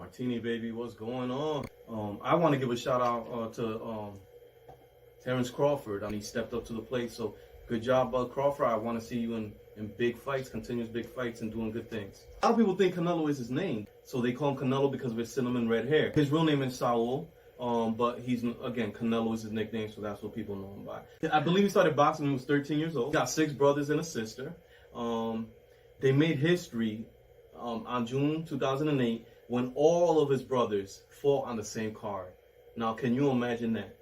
Martini, baby, what's going on? I want to give a shout out to Terrence Crawford. He stepped up to the plate, so good job, Bud Crawford. I want to see you in big fights, continuous big fights, and doing good things. A lot of people think Canelo is his name, so they call him Canelo because of his cinnamon red hair. His real name is Saul, but he's, again, Canelo is his nickname, so that's what people know him by. I believe he started boxing when he was 13 years old. He got 6 brothers and a sister. They made history on June 2008 when all of his brothers fought on the same card. Now, can you imagine that?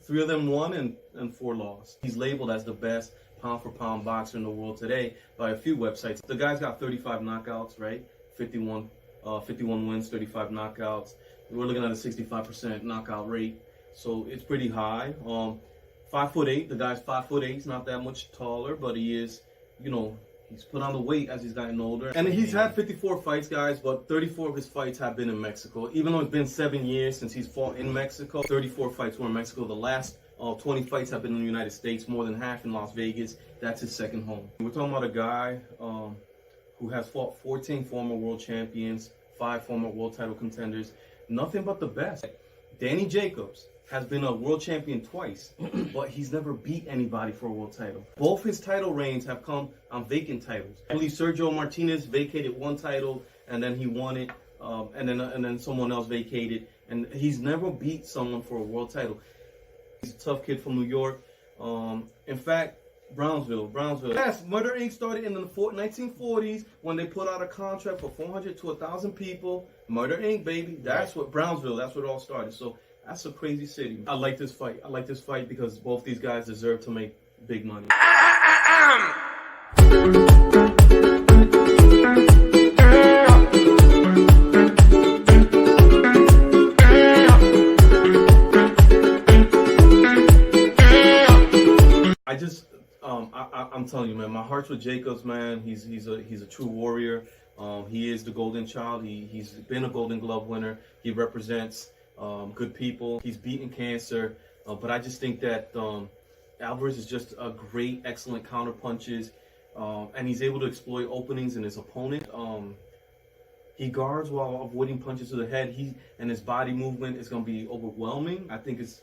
3 of them won and 4 lost. He's labeled as the best pound-for-pound boxer in the world today by a few websites. The guy's got 35 knockouts, right? 51 wins, 35 knockouts. We're looking at a 65% knockout rate, so it's pretty high. 5'8", the guy's 5'8", he's not that much taller, but he is, you know, he's put on the weight as he's gotten older. And he's had 54 fights, guys, but 34 of his fights have been in Mexico. Even though it's been 7 years since he's fought in Mexico, 34 fights were in Mexico. The last 20 fights have been in the United States, more than half in Las Vegas. That's his second home. We're talking about a guy who has fought 14 former world champions, 5 former world title contenders. Nothing but the best. Danny Jacobs has been a world champion twice, but he's never beat anybody for a world title. Both his title reigns have come on vacant titles. I believe Sergio Martinez vacated 1 title, and then he won it, and then someone else vacated, and he's never beat someone for a world title. He's a tough kid from New York. In fact, Brownsville. Yes, Murder Inc. started in the 1940s when they put out a contract for 400 to 1,000 people. Murder Inc., baby. That's what Brownsville. That's where it all started. So that's a crazy city. I like this fight. I like this fight because both these guys deserve to make big money. I'm telling you, man, my heart's with Jacobs, man. He's a true warrior. He is the golden child. He's been a Golden Glove winner. He represents good people. He's beaten cancer. But I just think that Alvarez is just a great, excellent counter punches, and he's able to exploit openings in his opponent. He guards while avoiding punches to the head. And his body movement is going to be overwhelming. I think it's,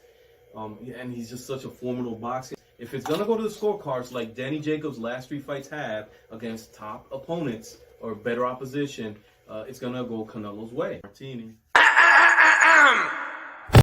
and he's just such a formidable boxer. If it's going to go to the scorecards like Danny Jacobs' last 3 fights have against top opponents or better opposition, it's going to go Canelo's way. Martini.